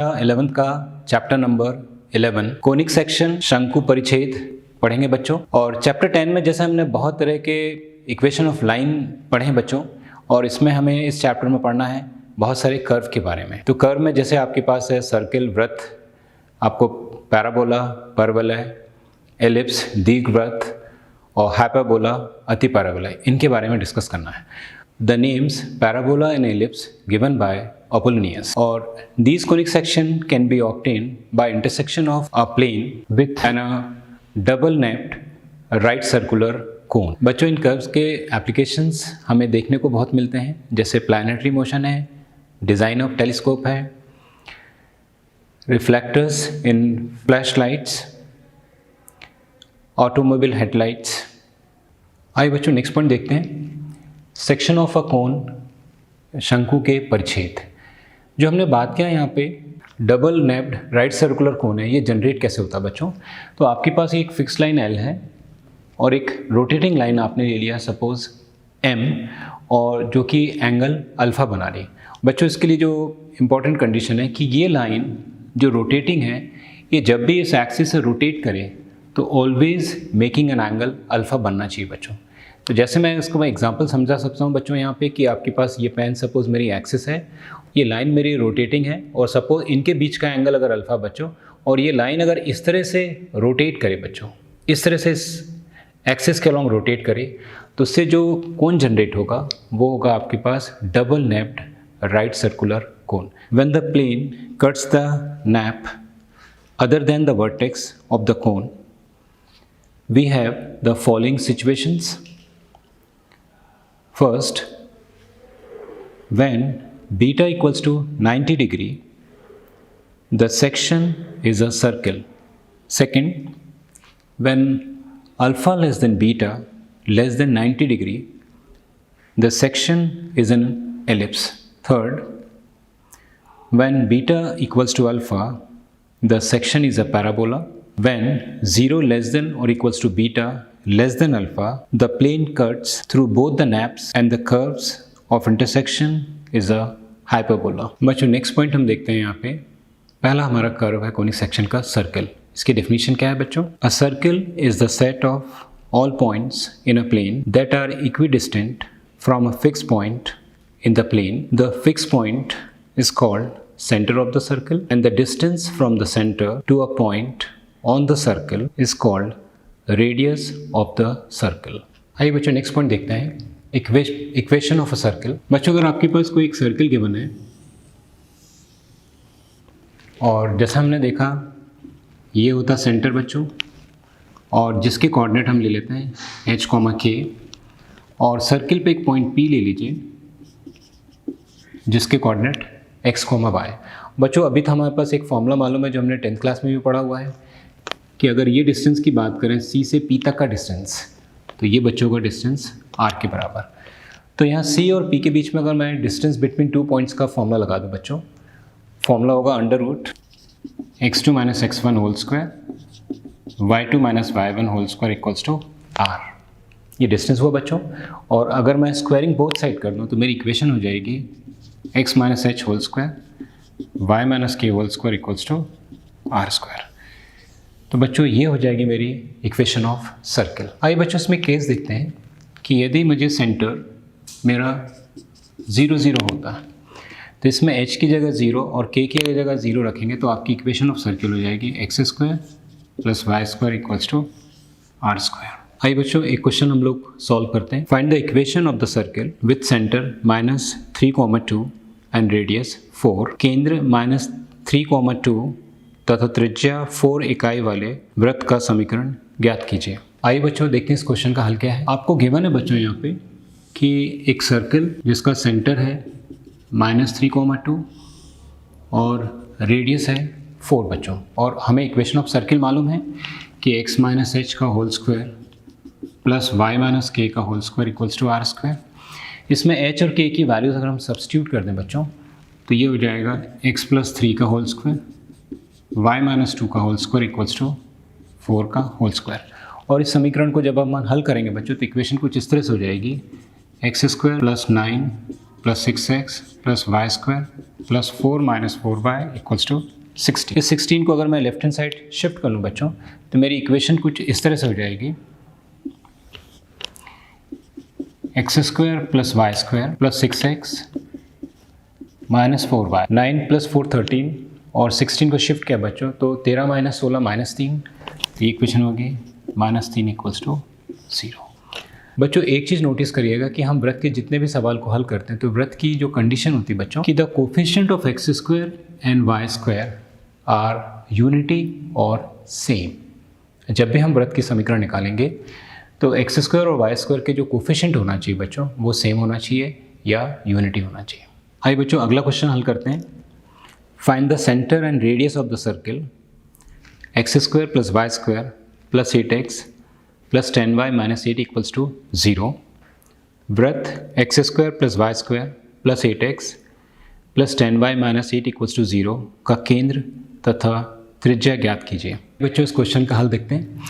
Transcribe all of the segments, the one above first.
11th का chapter number 11 conic section शंकु परिच्छेद पढ़ेंगे बच्चों। और चैप्टर 10 में जैसे हमने बहुत तरह के इक्वेशन ऑफ लाइन पढ़े हैं बच्चों, और इसमें हमें इस चैप्टर में पढ़ना है बहुत सारे कर्व के बारे में। तो कर्व में जैसे आपके पास है सर्किल, वृत्त, आपको पैराबोला, परवलय, एलिप्स, दीर्घवृत्त और हाइपरबोला, अति पैराबोला, इनके बारे में डिस्कस करना है। The names parabola and ellipse given by Apollonius, or these conic section can be obtained by intersection of a plane with a double napped right circular cone। बच्चों इन curves के applications हमें देखने को बहुत मिलते हैं, जैसे प्लानिटरी मोशन है, डिज़ाइन ऑफ टेलीस्कोप है, रिफ्लेक्टर्स इन फ्लैश लाइट्स, ऑटोमोबाइल हेडलाइट्स। आइए बच्चों नेक्स्ट पॉइंट देखते हैं, सेक्शन ऑफ अ कोन, शंकु के परिच्छेद। जो हमने बात किया यहाँ पे डबल नेप्ड राइट सर्कुलर कोन है, ये जनरेट कैसे होता है बच्चों। तो आपके पास एक फिक्स लाइन L है और एक रोटेटिंग लाइन आपने ले लिया सपोज M, और जो कि एंगल अल्फ़ा बना रही। बच्चों इसके लिए जो इम्पोर्टेंट कंडीशन है कि ये लाइन जो रोटेटिंग है, ये जब भी इस एक्सिस से रोटेट करे तो always making an angle alpha बनना चाहिए बच्चों। तो जैसे मैं इसको एग्जांपल समझा सकता हूँ बच्चों यहाँ पे कि आपके पास ये पेन सपोज मेरी एक्सिस है, ये लाइन मेरी रोटेटिंग है, और सपोज इनके बीच का एंगल अगर अल्फ़ा बच्चों, और ये लाइन अगर इस तरह से रोटेट करे बच्चों, इस तरह से इस एक्सिस के अलॉन्ग रोटेट करे, तो उससे जो कोन जनरेट होगा वो होगा आपके पास double napped right circular cone. When the plane cuts the nappe other than the vertex of the cone, we have the following situations. First, when beta equals to 90 degree, the section is a circle. Second, when alpha less than beta less than 90 degree, the section is an ellipse. Third, when beta equals to alpha, the section is a parabola. When 0 less than or equals to beta less than alpha, the plane cuts through both the naps and the curves of intersection is a hyperbola। बच्चों next point हम देखते हैं यहाँ पे, पहला हमारा curve है conic section का सर्कल। इसकी डेफिनेशन क्या है बच्चों? A circle is the set of all points in a plane that are equidistant from a fix point in the plane. The fix point is called center of the circle and the distance from the center to a point on the circle is called radius of the circle। आइए बच्चों next point देखते हैं, equation of a circle. बच्चों अगर आपके पास कोई एक circle given है, और जैसा हमने देखा ये होता सेंटर बच्चों, और जिसके कोऑर्डिनेट हम ले लेते हैं h, k, और सर्कल पे एक पॉइंट P ले लीजिए जिसके कोऑर्डिनेट x, y। बच्चों अभी तो हमारे पास एक फॉर्मूला मालूम है जो हमने 10th क्लास में भी पढ़ा हुआ है कि अगर ये डिस्टेंस की बात करें C से P तक का डिस्टेंस, तो ये बच्चों का डिस्टेंस R के बराबर। तो यहाँ C और P के बीच में अगर मैं डिस्टेंस बिटवीन 2 पॉइंट्स का फॉर्मूला लगा दूँ बच्चों, फॉर्मूला होगा √x2 - x1 whole square y2 - y1 whole square equals to R। ये डिस्टेंस हुआ बच्चों, और अगर मैं स्क्वायरिंग बोथ साइड कर दूँ तो मेरी इक्वेशन हो जाएगी x - h whole square y - k whole square equals to R square. तो बच्चों ये हो जाएगी मेरी इक्वेशन ऑफ सर्कल। आइए बच्चों इसमें केस देखते हैं कि यदि मुझे सेंटर मेरा 0, 0 होता है, तो इसमें h की जगह 0 और k की जगह 0 रखेंगे तो आपकी इक्वेशन ऑफ सर्कल हो जाएगी x square plus y square equals to R square. आइए बच्चों एक क्वेश्चन हम लोग सॉल्व करते हैं। Find the equation of the circle with centre -3,2 and radius 4, केंद्र -3,2 तथा त्रिज्या 4 इकाई वाले वृत्त का समीकरण ज्ञात कीजिए। आइए बच्चों देखते हैं इस क्वेश्चन का हल क्या है। आपको गिवन है बच्चों यहाँ पे कि एक सर्कल जिसका सेंटर है -3,2 और रेडियस है 4 बच्चों, और हमें इक्वेशन ऑफ सर्कल मालूम है कि x - h का whole square plus y - k का whole square equals to R square. इसमें h और k की वैल्यूज़ अगर हम सब्स्टिट्यूट कर दें बच्चों, तो ये हो जाएगा x + 3 का होल स्क्वायर y - 2 का होल स्क्वायर इक्वल्स टू 4 का होल स्क्वायर। और इस समीकरण को जब हम हल करेंगे बच्चों तो इक्वेशन कुछ इस तरह से हो जाएगी x² + 9 plus 6x plus y square plus 4 minus 4y equals to 16। इस 16 को अगर मैं लेफ्ट हैंड साइड शिफ्ट कर लूँ बच्चों तो मेरी इक्वेशन कुछ इस तरह से हो जाएगी, x square plus y square plus 6x minus 4y, 9 plus 4 13 और 16 को शिफ्ट किया बच्चों तो 13 माइनस 16 माइनस 3, तो ये इक्वेशन होगी माइनस 3 इक्वल्स टू 0। बच्चों एक चीज़ नोटिस करिएगा कि हम वृत्त के जितने भी सवाल को हल करते हैं तो वृत्त की जो कंडीशन होती है बच्चों कि the coefficient of x square and y square are unity और सेम। जब भी हम वृत्त की समीकरण निकालेंगे तो एक्स स्क्वायर और वाई स्क्वायर के जो कोफिशिएंट होना चाहिए बच्चों वो सेम होना चाहिए या यूनिटी होना चाहिए। आइए बच्चों अगला क्वेश्चन हल करते हैं। Find the centre and radius of the circle x square plus y square plus 8x plus 10y minus 8 equals to 0। वृत्त x square plus y square plus 8x plus 10y minus 8 equals to 0 का केंद्र तथा त्रिज्या ज्ञात कीजिए। बच्चों इस question का हल देखते हैं।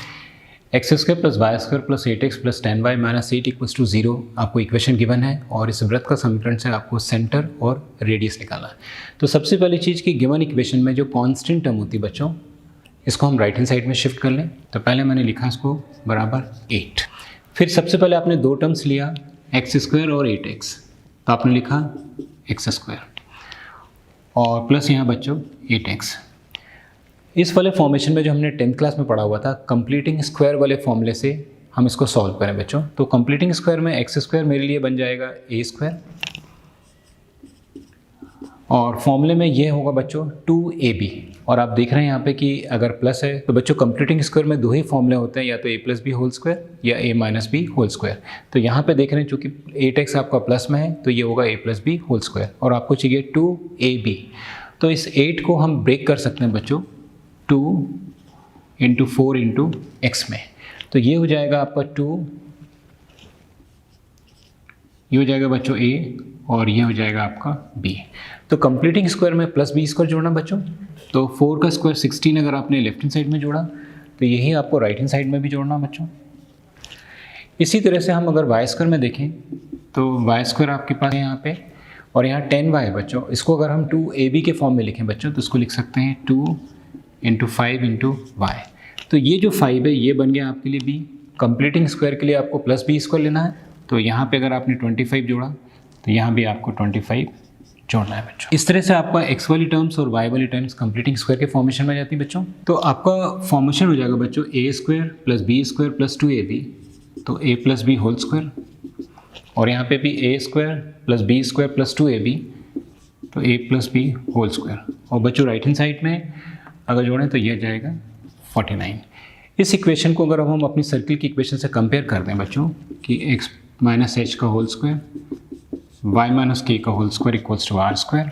X square plus y square plus 8x plus 10y minus 8 equals to 0 आपको इक्वेशन गिवन है और इस वृत्त का समीकरण से आपको सेंटर और रेडियस निकालना है। तो सबसे पहली चीज़ की गिवन इक्वेशन में जो कॉन्स्टेंट टर्म होती है बच्चों इसको हम राइट हैंड साइड में शिफ्ट कर लें। तो पहले मैंने लिखा इसको बराबर 8। फिर सबसे पहले आपने दो टर्म्स लिया एक्स स्क्वायर और 8x, तो आपने लिखा एक्स स्क्वायर और प्लस यहाँ बच्चों 8x। इस वाले फॉर्मेशन में जो हमने 10th क्लास में पढ़ा हुआ था कंप्लीटिंग स्क्वायर वाले फॉर्मूले से हम इसको सॉल्व करें बच्चों। तो कंप्लीटिंग स्क्वायर में एक्स स्क्वायर मेरे लिए बन जाएगा ए स्क्वायर और फॉर्मूले में ये होगा बच्चों 2ab। और आप देख रहे हैं यहाँ पे कि अगर प्लस है तो बच्चों कंप्लीटिंग स्क्वायर में दो ही फॉर्मूले होते हैं, या तो a plus b whole square या a minus B whole square. तो यहाँ पे देख रहे हैं चूँकि 8x आपका प्लस में है तो ये होगा a plus b whole square और आपको चाहिए 2ab। तो इस 8 को हम ब्रेक कर सकते हैं बच्चों 2 इंटू 4 इंटू एक्स में। तो ये हो जाएगा आपका 2, ये हो जाएगा बच्चों a और ये हो जाएगा आपका b। तो कंप्लीटिंग स्क्वायर में प्लस बी स्क्वायर जोड़ना बच्चों, तो 4 का स्क्वायर 16 अगर आपने लेफ्ट हैंड साइड में जोड़ा तो यही आपको राइट हैंड साइड में भी जोड़ना बच्चों। इसी तरह से हम अगर वाई स्क्वायर में देखें तो वाई स्क्वायर आपके पास है यहाँ पे और यहाँ 10y है बच्चों। इसको अगर हम 2ab के फॉर्म में लिखें बच्चों तो इसको लिख सकते हैं 2 इंटू 5 इंटू वाई। तो ये जो 5 है ये बन गया आपके लिए b। कंप्लीटिंग स्क्वायर के लिए आपको प्लस बी स्क्वायर लेना है, तो यहाँ पे अगर आपने 25 जोड़ा तो यहाँ भी आपको 25 जोड़ना है बच्चों। इस तरह से आपका x वाली टर्म्स और y वाली टर्म्स कंप्लीटिंग स्क्वायर के फॉर्मेशन में जाती है बच्चों। तो आपका फॉर्मेशन हो जाएगा बच्चों a square plus b square plus 2ab, तो a plus b whole square और यहाँ पे भी a square plus b square plus 2ab, तो a plus b whole square. और बच्चों राइट हैंड साइड में अगर जोड़ें तो यह जाएगा 49। इस इक्वेशन को अगर हम अपनी सर्किल की इक्वेशन से कंपेयर कर दें बच्चों कि x माइनस एच का होल स्क्वायर y माइनस के का whole square equals to R square,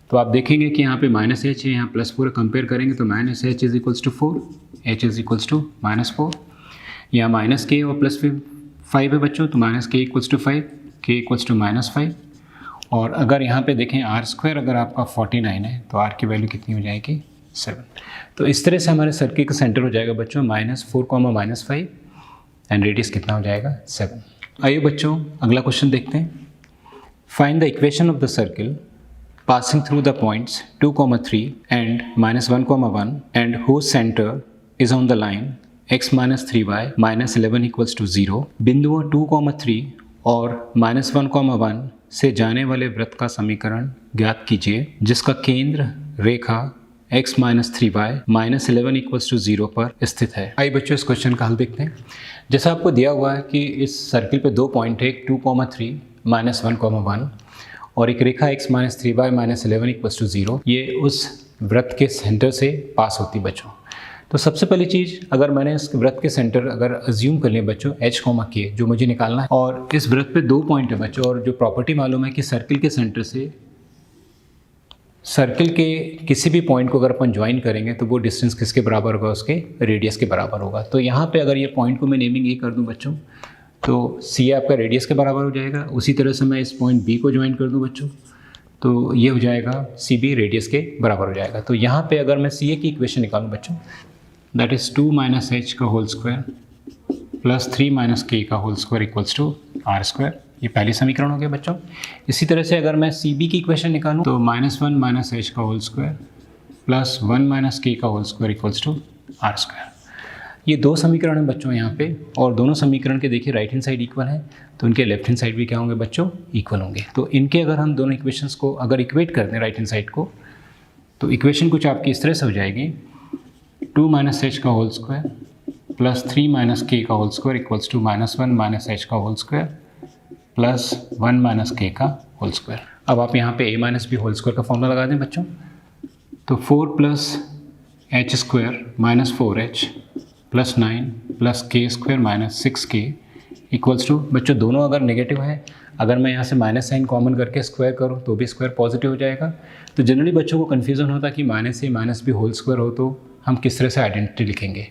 तो आप देखेंगे कि यहाँ पे माइनस एच है, यहाँ प्लस 4 कंपेयर करेंगे तो minus h is equals to 4, h is equals to minus 4। यहाँ माइनस के और प्लस 5 है बच्चों, तो माइनस के इक्वल्स टू 5, के इक्वल्स टू माइनस 5। और अगर यहाँ पे देखें आर स्क्वायर अगर आपका 49 है तो आर की वैल्यू कितनी हो जाएगी 7। तो इस तरह से हमारे सर्किल का सेंटर हो जाएगा बच्चों -4, -5 एंड रेडियस कितना हो जाएगा 7। आइए बच्चों अगला क्वेश्चन देखते हैं। Find the equation of the circle passing through the points 2, 3 and -1, 1 and whose center is on the line x minus 3y minus 11 equals to 0। बिंदुओं 2, 3 और -1, 1 से जाने वाले वृत्त का समीकरण ज्ञात कीजिए जिसका केंद्र रेखा x minus 3y minus 11 equals to 0 पर स्थित है। आइए बच्चों इस क्वेश्चन का हल देखते हैं। जैसा आपको दिया हुआ है कि इस सर्किल पे दो पॉइंट है, 2, 3 -1, 1 और एक रेखा x minus 3y minus 11 equals to 0, ये उस वृत्त के सेंटर से पास होती बच्चों। तो सबसे पहली चीज़ अगर मैंने इस वृत्त के सेंटर अगर अज्यूम कर लिया बच्चों h, k जो मुझे निकालना है, और इस वृत्त पे दो पॉइंट है बच्चों और जो प्रॉपर्टी मालूम है कि सर्किल के सेंटर से सर्किल के किसी भी पॉइंट को अगर अपन ज्वाइन करेंगे तो वो डिस्टेंस किसके बराबर होगा, उसके रेडियस के बराबर होगा। तो यहाँ पे अगर ये पॉइंट को मैं नेमिंग ए कर दूँ बच्चों तो सी आपका रेडियस के बराबर हो जाएगा। उसी तरह से मैं इस पॉइंट बी को ज्वाइन कर दूँ बच्चों तो ये हो जाएगा सी बी रेडियस के बराबर हो जाएगा। तो यहाँ पे अगर मैं सी ए की इक्वेशन निकालूँ बच्चों दैट इज़ 2 - h का होल स्क्वायर प्लस 3 - k का whole square equals to R square, ये पहली समीकरण हो गया बच्चों। इसी तरह से अगर मैं सी बी की इक्वेशन निकालूँ तो -1 माइनस एच का होल स्क्वायर प्लस 1 माइनस के का whole square equals to R square. ये दो समीकरण हैं बच्चों यहाँ पे, और दोनों समीकरण के देखिए राइट हैंड साइड इक्वल है, तो इनके लेफ्ट हैंड साइड भी क्या होंगे बच्चों, इक्वल होंगे। तो इनके अगर हम दोनों इक्वेशंस को अगर इक्वेट कर दें राइट हैंड साइड को, तो इक्वेशन कुछ आपकी इस तरह से हो जाएगी 2 माइनस एच का होल स्क्वायर प्लस 3 माइनस के का whole square equals to -1 minus H का होल स्क्वायर प्लस 1 माइनस के का होल स्क्वायर। अब आप यहाँ पे a minus B whole square का फॉर्मूला लगा दें बच्चों, तो 4 plus H square minus 4h plus 9 plus K square minus 6k equals to, बच्चों दोनों अगर नेगेटिव है, अगर मैं यहाँ से माइनस साइन कॉमन करके स्क्वायर करूँ तो भी स्क्वायर पॉजिटिव हो जाएगा। तो जनरली बच्चों को कन्फ्यूज़न होता है कि माइनस ए माइनस बी होल स्क्वायर हो तो हम किस तरह से आइडेंटिटी लिखेंगे।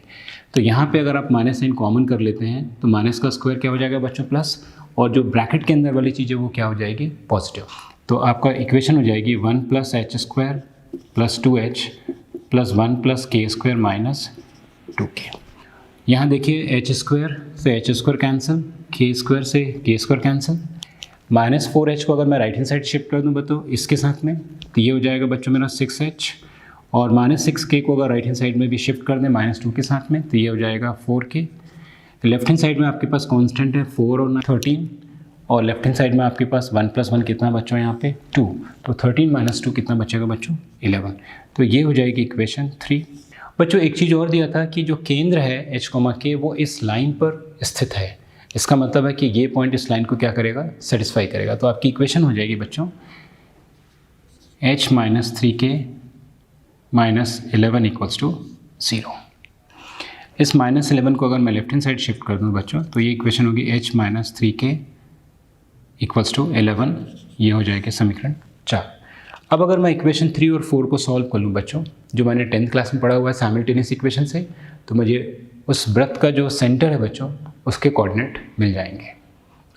तो यहाँ पे अगर आप माइनस साइन कॉमन कर लेते हैं तो माइनस का स्क्वायर क्या हो जाएगा बच्चों, प्लस, और जो ब्रैकेट के अंदर वाली चीज़ है वो क्या हो जाएगी, पॉजिटिव। तो आपका इक्वेशन हो जाएगी 1 plus H square plus 2h plus 1 plus K square minus 2k। यहाँ देखिए एच स्क्वायर से एच स्क्वायर कैंसिल, के स्क्वायर से के स्क्वायर कैंसिल, -4h को अगर मैं राइट हैंड साइड शिफ्ट कर दूँ बच्चों इसके साथ में, तो ये हो जाएगा बच्चों मेरा 6h, और -6k को अगर राइट हैंड साइड में भी शिफ्ट कर दें -2 के साथ में, तो ये हो जाएगा 4k। लेफ्ट हैंड साइड में आपके पास कांस्टेंट है 4 और 13, और लेफ्ट हैंड साइड में आपके पास 1 + 1 कितना बच्चों यहाँ पे 2, तो 13 - 2 कितना बचेगा बच्चों, 11। तो ये हो जाएगी इक्वेशन 3। बच्चों एक चीज़ और दिया था कि जो केंद्र है h, k वो इस लाइन पर स्थित है। इसका मतलब है कि ये पॉइंट इस लाइन को क्या करेगा, सेटिस्फाई करेगा। तो आपकी इक्वेशन हो जाएगी बच्चों h - 3k - 11 इक्वल्स टू 0। इस -11 को अगर मैं लेफ्ट हैंड साइड शिफ्ट कर दूँ बच्चों, तो ये इक्वेशन होगी h - 3k इक्वल्स टू 11। ये हो जाएगा समीकरण 4। अब अगर मैं इक्वेशन 3 और 4 को सॉल्व कर लूँ बच्चों, जो मैंने 10th क्लास में पढ़ा हुआ है साइमल्टेनियस इक्वेशन से, तो मुझे उस वृत्त का जो सेंटर है बच्चों उसके कोऑर्डिनेट मिल जाएंगे।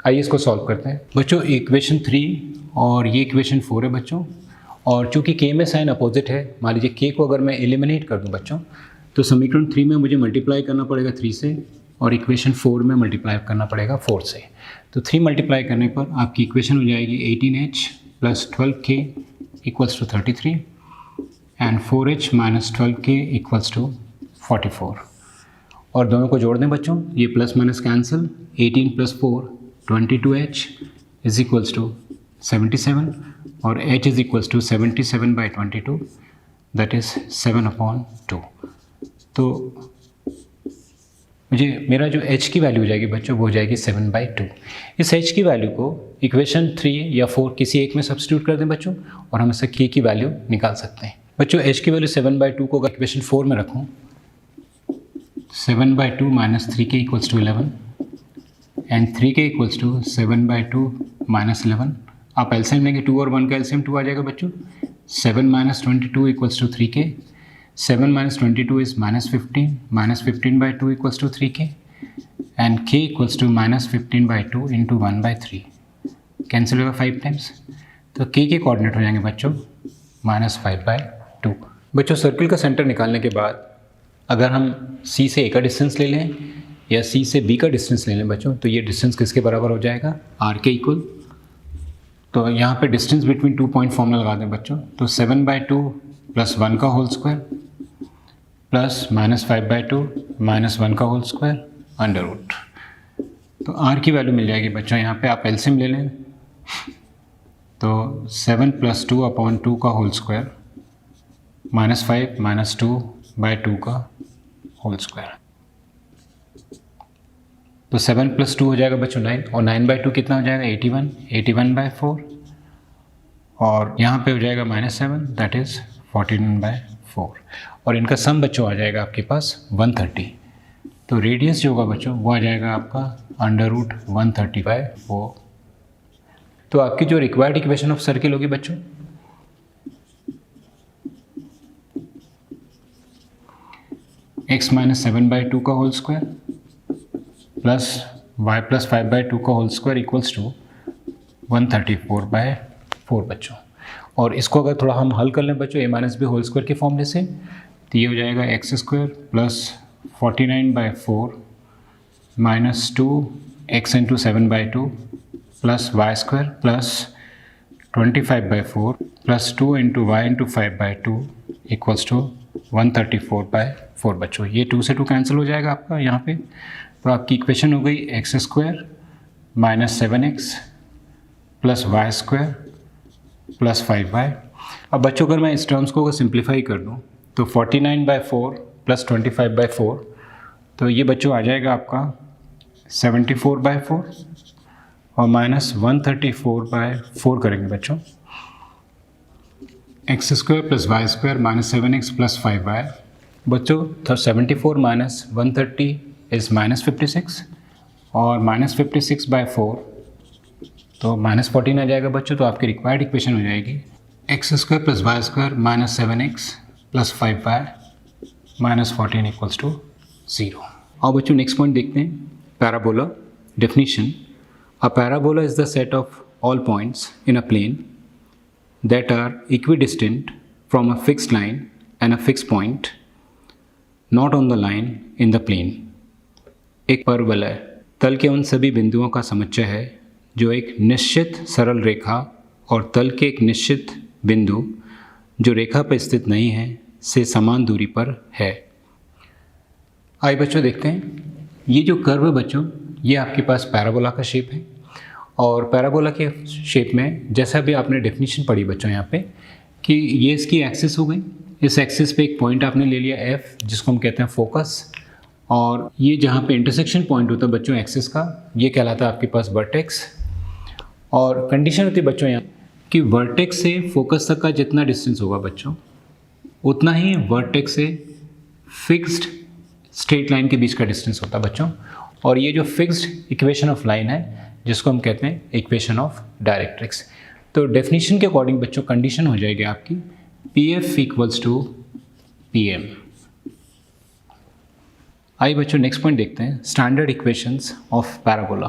आइए इसको सॉल्व करते हैं बच्चों। इक्वेशन 3 और ये इक्वेशन 4 है बच्चों, और चूँकि के में साइन अपोजिट है, मान लीजिए के को अगर मैं एलिमिनेट कर दूँ बच्चों, तो समीकरण 3 में मुझे मल्टीप्लाई करना पड़ेगा 3 से, और इक्वेशन 4 में मल्टीप्लाई करना पड़ेगा 4 से। तो 3 मल्टीप्लाई करने पर आपकी इक्वेशन हो जाएगी 18h + 12k equals to 33 and 4h - 12k equals to 44। और दोनों को जोड़ दें बच्चों, ये प्लस माइनस cancel, 18 + 4 22h is equals to 77, और h is equals to 77/22, that is 7/2। तो मुझे मेरा जो h की वैल्यू हो जाएगी बच्चों वो हो जाएगी 7/2। इस h की वैल्यू को इक्वेशन 3 या 4 किसी एक में सब्स्टिट्यूट कर दें बच्चों, और हम इससे k की वैल्यू निकाल सकते हैं। बच्चों h की वैल्यू 7/2 को अगर इक्वेशन 4 में रखूँ, 7/2 - 3k equals to 11 and 3k equals to 7/2 - 11। आप एलसीएम लेंगे, 2 और 1 का एलसीएम 2 आ जाएगा बच्चों। 7 - 22 equals to 3k, 7 - 22 is -15, -15/2 equals to 3k, and k equals to -15/2 into 1/3। Cancel होगा 5 टाइम्स, तो k के कोऑर्डिनेट हो जाएंगे बच्चों -5/2। बच्चों सर्कल का सेंटर निकालने के बाद अगर हम c से a का डिस्टेंस ले लें या c से b का डिस्टेंस ले लें बच्चों, तो ये डिस्टेंस किसके बराबर हो जाएगा, r के इक्वल। तो यहाँ पे डिस्टेंस बिटवीन 2 पॉइंट फॉर्मूला लगा दें बच्चों, तो 7/2 + 1 का होल स्क्वायर प्लस -5/2 - 1 का होल स्क्वायर अंडर रूट। तो r की वैल्यू मिल जाएगी बच्चों, यहाँ पे आप एलसीएम ले लें, तो 7 + 2/2 का होल स्क्वायर -5 - 2/2 का होल स्क्वायर। तो 7 + 2 हो जाएगा बच्चों 9, और 9/2 कितना हो जाएगा 81, 81/4, और यहाँ पे हो जाएगा -7, दैट इज़ 14/4, और इनका सम बच्चों आ जाएगा आपके पास 130। तो रेडियस जो होगा बच्चों वो आ जाएगा आपका √130/4। तो आपकी जो रिक्वायर्ड इक्वेशन ऑफ सर्किल होगी बच्चों, x - 7/2 का होल स्क्वायर प्लस y + 5/2 का होल स्क्वायर इक्वल्स टू 134/4 बच्चों। और इसको अगर थोड़ा हम हल कर लें बच्चों a - b होल स्क्वायर के फॉर्मूले से, तो ये हो जाएगा x² + 49/4 - 2x × 7/2 plus y square plus 25/4 plus 2 into y into 5/2 equals to 134/4 बच्चों। ये 2 से 2 कैंसिल हो जाएगा आपका यहाँ पे। तो आपकी इक्वेशन हो गई x square minus 7x plus y square plus 5y। अब बच्चों अगर मैं इस टर्म्स को अगर सिंप्लीफाई कर दूँ तो 49/4 प्लस 25/4, तो ये बच्चों आ जाएगा आपका 74/4 और माइनस 134/4 करेंगे बच्चों। X square plus y square minus 7x plus 5y बच्चों। तो 74 माइनस 130 इज़ माइनस 56 और माइनस 56/4 तो माइनस 14 आ जाएगा बच्चों। तो आपकी रिक्वायर्ड इक्वेशन हो जाएगी x square plus y square minus 7x plus 5y minus 14 equals to 0। और बच्चों नेक्स्ट पॉइंट देखते हैं, parabola definition. A parabola is the set of all points in a plane that are equidistant from a fixed line and a fixed point not on the line in the plane. एक परवलय तल के उन सभी बिंदुओं का समुच्चय है जो एक निश्चित सरल रेखा और तल के एक निश्चित बिंदु जो रेखा पर स्थित नहीं है से समान दूरी पर है। आइए बच्चों देखते हैं, ये जो कर्व है बच्चों ये आपके पास पैराबोला का शेप है। और पैराबोला के शेप में जैसा भी आपने डेफिनेशन पढ़ी बच्चों यहाँ पे कि ये इसकी एक्सिस हो गई, इस एक्सिस पे एक पॉइंट आपने ले लिया F जिसको हम कहते हैं फोकस, और ये जहाँ पे इंटरसेक्शन पॉइंट होता है बच्चों एक्सिस का ये कहलाता है आपके पास वर्टेक्स। और कंडीशन होती है बच्चों यहाँ कि वर्टेक्स से फोकस तक का जितना डिस्टेंस होगा बच्चों उतना ही वर्टेक्स से फिक्स्ड स्ट्रेट लाइन के बीच का डिस्टेंस होता है बच्चों। और ये जो फिक्स्ड इक्वेशन ऑफ लाइन है जिसको हम कहते हैं इक्वेशन ऑफ डायरेक्ट्रिक्स। तो डेफिनेशन के अकॉर्डिंग बच्चों कंडीशन हो जाएगी आपकी PF इक्वल्स टू PM। आइए बच्चों नेक्स्ट पॉइंट देखते हैं, स्टैंडर्ड इक्वेशंस ऑफ पैराबोला,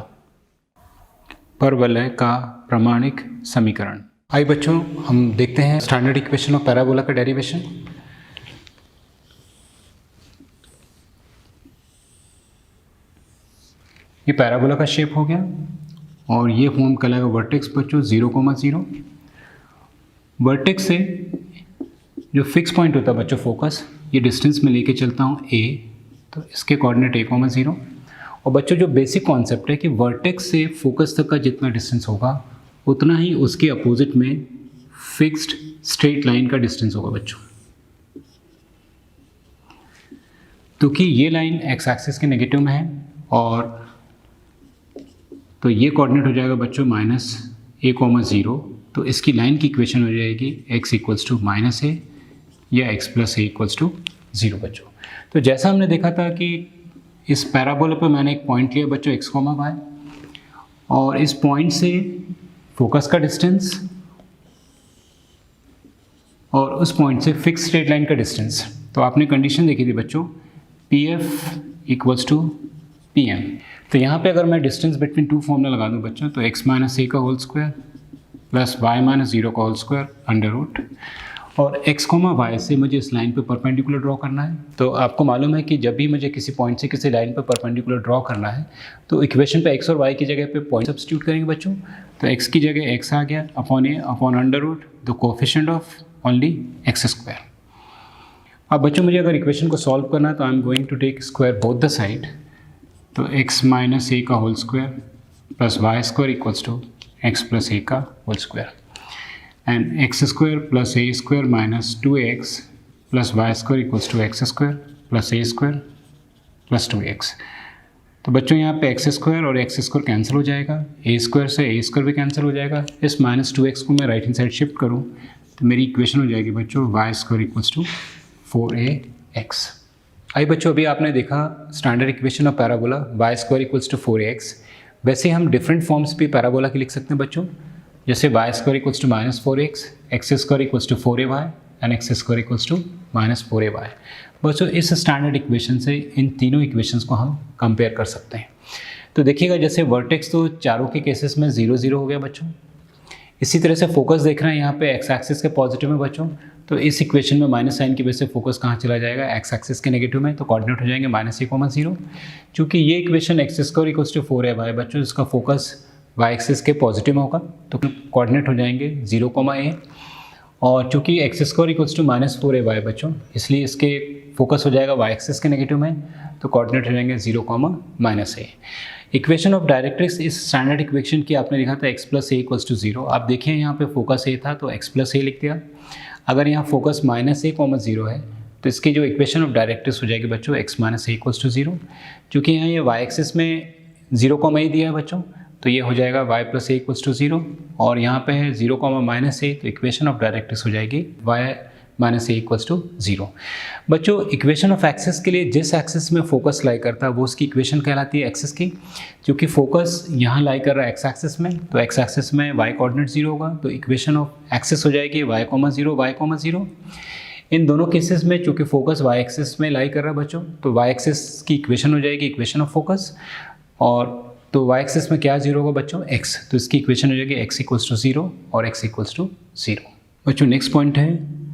परवलय का प्रामाणिक समीकरण। आइए बच्चों हम देखते हैं स्टैंडर्ड इक्वेशन ऑफ पैराबोला का डेरिवेशन। ये पैराबोला का शेप हो गया और ये फॉर्म कहलाएगा वर्टेक्स बच्चों 0,0। वर्टेक्स से जो फिक्स पॉइंट होता है बच्चों फोकस, ये डिस्टेंस में लेके चलता हूँ A, तो इसके कोऑर्डिनेट 1,0। और बच्चों जो बेसिक कॉन्सेप्ट है कि वर्टेक्स से फोकस तक का जितना डिस्टेंस होगा उतना ही उसके अपोजिट में फिक्स्ड स्ट्रेट लाइन का डिस्टेंस होगा बच्चों। क्योंकि ये लाइन एक्स एक्सिस के नेगेटिव में है और तो ये कोऑर्डिनेट हो जाएगा बच्चों -a,0। तो इसकी लाइन की इक्वेशन हो जाएगी x इक्वल्स टू -a या x plus a equals to 0 बच्चों। तो जैसा हमने देखा था कि इस पैराबोला पर मैंने एक पॉइंट लिया बच्चों x, y और इस पॉइंट से फोकस का डिस्टेंस और उस पॉइंट से फिक्स स्ट्रेट लाइन का डिस्टेंस। तो आपने कंडीशन देखी थी बच्चों PF इक्वल्स टू PM। तो यहाँ पे अगर मैं डिस्टेंस बिटवीन टू फॉर्मूला लगा दूँ बच्चों तो x माइनस a का whole square plus y minus 0 का होल स्क्वायर अंडर रूट, और x, y से मुझे इस लाइन पे परपेंडिकुलर ड्रॉ करना है। तो आपको मालूम है कि जब भी मुझे किसी पॉइंट से किसी लाइन पे परपेंडिकुलर ड्रॉ करना है तो इक्वेशन पे x और y की जगह पे पॉइंट सब्स्टिट्यूट करेंगे बच्चों। तो x की जगह x आ गया upon a upon under root the coefficient of only x square. अब बच्चों मुझे अगर इक्वेशन को सॉल्व करना है तो I am going to take square both the side. तो x माइनस a का whole square plus y square equals to x plus a का whole square and x square plus a square minus 2x plus y square equals to x square plus a square plus 2x। तो बच्चों यहाँ पे x square और x square cancel हो जाएगा, a square से a square भी cancel हो जाएगा। इस -2x को मैं राइट हैंड साइड शिफ्ट करूँ तो मेरी इक्वेशन हो जाएगी बच्चों y square equals to 4ax। आइए बच्चों अभी आपने देखा standard equation of parabola y square equals to 4ax। वैसे हम डिफरेंट फॉर्म्स भी पैराबोला की लिख सकते हैं बच्चों, जैसे y square equals to -4x, x square equals to 4ay and x square equals to -4ay। बच्चों इस स्टैंडर्ड इक्वेशन से इन तीनों इक्वेशंस को हम कंपेयर कर सकते हैं। तो देखिएगा जैसे वर्टेक्स तो चारों के केसेस में 0, 0 हो गया बच्चों। इसी तरह से फोकस देख रहे हैं यहाँ पे एक्स एक्सिस के पॉजिटिव में बच्चों, तो इस इक्वेशन में माइनस साइन की वजह से फोकस कहाँ चला जाएगा, एक्स एक्सिस के नेगेटिव में, तो कोऑर्डिनेट हो जाएंगे -a, 0। चूँकि ये equation x square equals to 4ay बच्चों इसका फोकस वाई एक्सिस के पॉजिटिव में होगा, तो कोऑर्डिनेट हो जाएंगे 0, a, और चूंकि x square equals to -4ay बच्चों, इसलिए इसके फोकस हो जाएगा वाई एक्सिस के नेगेटिव में, तो कोऑर्डिनेट हो जाएंगे 0, -a। इक्वेशन ऑफ डायरेक्ट्रिक्स इस स्टैंडर्ड इक्वेशन की आपने लिखा था x + a = 0। आप देखिए यहाँ पे फोकस a था तो x + a लिख दिया। अगर यहाँ फोकस -a, 0 है तो इसकी जो इक्वेशन ऑफ डायरेक्ट्रिक्स हो जाएगी बच्चों x - a = 0। चूँकि यहाँ ये y एक्सिस में 0, a दिया है बच्चों, तो ये हो जाएगा y + a = 0, और यहाँ पे है 0, -a, तो इक्वेशन ऑफ डायरेक्ट्रिक्स हो जाएगी y - a = 0। बच्चों इक्वेशन ऑफ एक्सिस के लिए जिस एक्सिस में फोकस लाई करता है वो उसकी इक्वेशन कहलाती है एक्सिस की। क्योंकि फोकस यहाँ लाई कर रहा है एक्स एक्सिस में, तो एक्स एक्सिस में y कोऑर्डिनेट 0 होगा, तो इक्वेशन ऑफ एक्सिस हो जाएगी y, 0, y, 0। इन दोनों केसेस में चूँकि फोकस y एक्सिस में लाई कर रहा है बच्चों, तो y एक्सिस की इक्वेशन हो जाएगी इक्वेशन ऑफ फोकस, और तो y एक्सिस में क्या 0 होगा बच्चों, x, तो इसकी इक्वेशन हो जाएगी x = 0 और x = 0। बच्चों नेक्स्ट पॉइंट है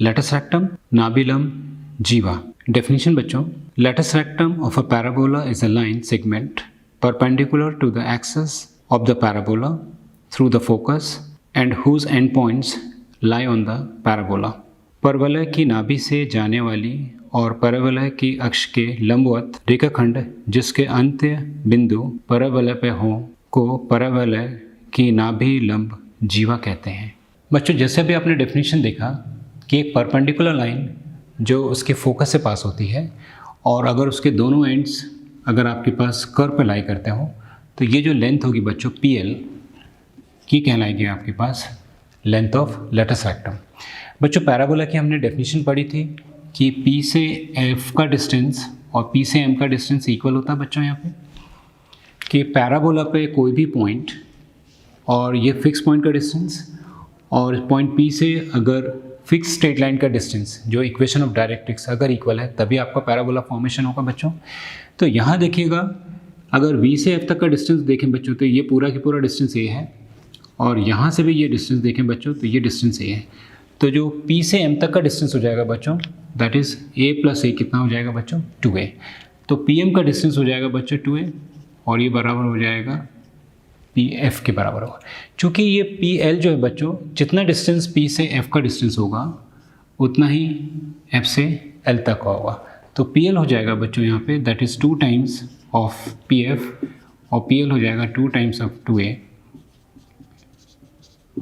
लेटस रेक्टम, नाभिलंब, जीवा। डेफिनेशन बच्चों, latus rectum of a parabola is a line segment perpendicular to the axis of the parabola through the focus and whose end points lie on the parabola. परवलय की नाभि से जाने वाली और परवलय की अक्ष के लंबवत रेखाखंड जिसके अंत्य बिंदु परवलय पे हो को परवलय की नाभि लंब जीवा कहते हैं। बच्चों जैसे भी आपने डेफिनेशन देखा कि एक परपेंडिकुलर लाइन जो उसके फोकस से पास होती है, और अगर उसके दोनों एंड्स अगर आपके पास कर्व पे लाई करते हो, तो ये जो लेंथ होगी बच्चों PL की कहलाएगी आपके पास लेंथ ऑफ लेटस रेक्टम। बच्चों पैराबोला की हमने डेफिनेशन पढ़ी थी कि P से F का डिस्टेंस और P से M का डिस्टेंस इक्वल होता है बच्चों। यहाँ पे कि पैराबोला पे कोई भी पॉइंट, और ये फिक्स पॉइंट का डिस्टेंस, और पॉइंट P से अगर फिक्स स्ट्रेट लाइन का डिस्टेंस जो इक्वेशन ऑफ डायरेक्ट्रिक्स अगर इक्वल है तभी आपका पैराबोला फॉर्मेशन होगा बच्चों। तो यहाँ देखिएगा अगर V से F तक का डिस्टेंस देखें बच्चों तो ये पूरा की पूरा डिस्टेंस A है, और यहाँ से भी ये डिस्टेंस देखें बच्चों तो ये डिस्टेंस A है। तो जो P से M तक का डिस्टेंस हो जाएगा बच्चों दैट इज़ A + A कितना हो जाएगा बच्चों 2A। तो PM का डिस्टेंस हो जाएगा बच्चों 2A, और ये बराबर हो जाएगा PF के बराबर होगा। चूँकि ये PL जो है बच्चों जितना डिस्टेंस P से F का डिस्टेंस होगा उतना ही F से L तक का होगा। तो PL हो जाएगा बच्चों यहाँ पे that is 2 times of PF, और PL हो जाएगा 2 टाइम्स ऑफ 2A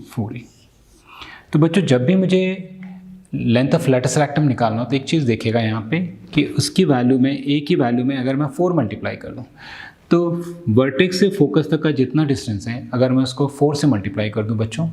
4A। तो बच्चों जब भी मुझे लेंथ ऑफ लेटस रेक्टम निकालना हो तो एक चीज़ देखिएगा यहाँ पे कि उसकी वैल्यू में A की वैल्यू में अगर मैं 4 मल्टीप्लाई कर दूँ तो वर्टेक्स से फोकस तक का जितना डिस्टेंस है अगर मैं उसको 4 से मल्टीप्लाई कर दूं बच्चों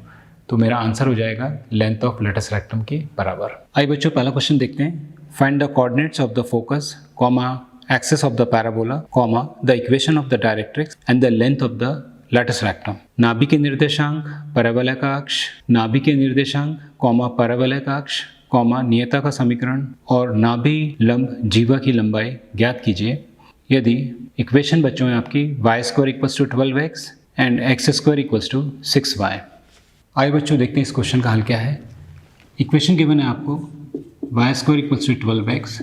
तो मेरा आंसर हो जाएगा लेंथ ऑफ लेटस रेक्टम के बराबर। आइए बच्चों पहला क्वेश्चन देखते हैं। Find the coordinates of the focus comma axis of the parabola comma the equation of the directrix and the length of the latus rectum. नाभि के निर्देशांक, परवलय का अक्ष, नाभि के निर्देशांक कॉमा परवलय का अक्ष कॉमा नियता का समीकरण और नाभि लंब जीवा की लंबाई ज्ञात कीजिए यदि इक्वेशन बच्चों है आपकी y² = 12x and x² = 6y। आइए बच्चों देखते हैं इस क्वेश्चन का हल क्या है। इक्वेशन गिवन है आपको y² = 12x।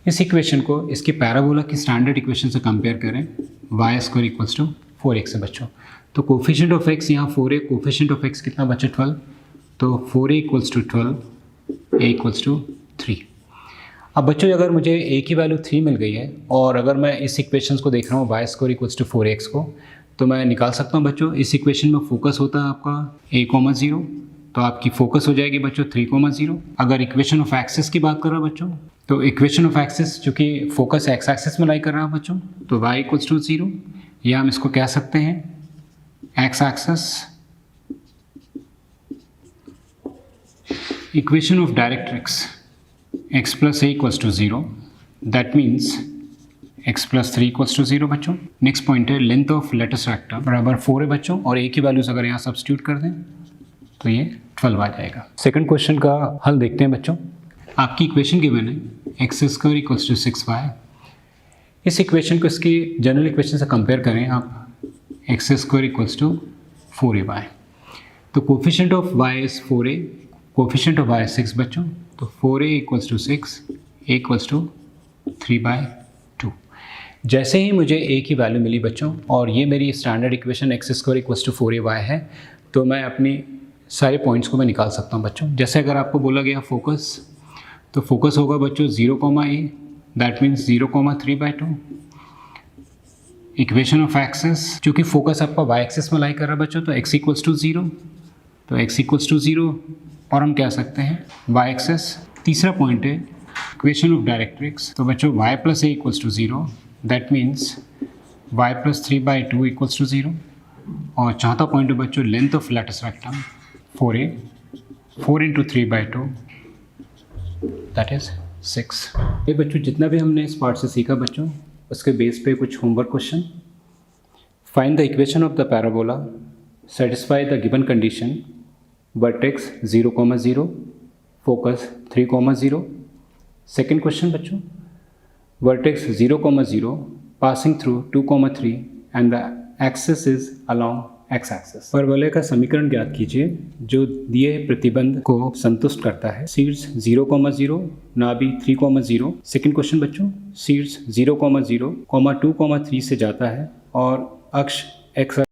इस इक्वेशन को इसकी पैराबोला की स्टैंडर्ड इक्वेशन से कंपेयर करें y² = 4x से बच्चों। तो कोफिशिएंट ऑफ x यहाँ 4 है, कोफिशिएंट ऑफ x कितना बच्चों 12, तो 4a = 12, a = 3। अब बच्चों अगर मुझे a की वैल्यू 3 मिल गई है और अगर मैं इस इक्वेशंस को देख रहा हूँ y² = 4x को, तो मैं निकाल सकता हूँ बच्चों इस इक्वेशन में फोकस होता है आपका a, 0, तो आपकी फोकस हो जाएगी बच्चों 3, 0। अगर इक्वेशन ऑफ एक्सिस की बात कर रहा है बच्चों तो इक्वेशन ऑफ एक्सिस चूँकि फोकस एक्स एक्सिस में लाई कर रहा है बच्चों तो y = 0, या हम इसको कह सकते हैं x axis equation of directrix x + a = 0 that means x + 3 = 0 बच्चों। नेक्स्ट पॉइंट है लेंथ ऑफ लेटस रेक्टम बराबर 4 है बच्चों, और a की वैल्यूज अगर यहाँ सब्स्टिट्यूट कर दें तो ये 12 आ जाएगा। सेकंड क्वेश्चन का हल देखते हैं बच्चों। आपकी इक्वेशन गिवन है x² = 6y। इस इक्वेशन को इसकी जनरल इक्वेशन से कंपेयर करें आप x² = 4ay। तो coefficient of y is 4a, coefficient of y 6 बच्चों, तो 4a = 6, a = 3/2। जैसे ही मुझे a की वैल्यू मिली बच्चों, और ये मेरी standard equation x square equals to 4ay है, तो मैं अपनी सारे पॉइंट्स को मैं निकाल सकता हूँ बच्चों। जैसे अगर आपको बोला गया फोकस, तो फोकस होगा बच्चों 0, a, that means 0,3/2। Equation of axes, चूँकि फोकस आपका y एक्सेस में लाई कर रहा है बच्चों, तो x इक्वल्स टू 0, तो x इक्वल्स टू 0, और हम कह सकते हैं y एक्सेस। तीसरा पॉइंट है इक्वेशन ऑफ डायरेक्ट्रिक्स, तो बच्चों y plus a equals to 0, that means y plus 3/2 equals to 0। और चौथा पॉइंट है बच्चों length of latus rectum 4a, 4 × 3/2 that is 6। ये बच्चों जितना भी हमने इस पार्ट से सीखा बच्चों, उसके बेस पे कुछ homework question. Find the equation of the parabola, satisfy the given condition, vertex 0,0, focus 3,0। Second question बच्चों, vertex 0,0 passing through 2,3 and the axis is along X axis. परवलय का समीकरण ज्ञात कीजिए जो दिए प्रतिबंध को संतुष्ट करता है। शीर्ष 0,0, नाभि 3,0। सेकंड क्वेश्चन बच्चों, शीर्ष 0,0, 2,3 से जाता है और अक्ष एक्स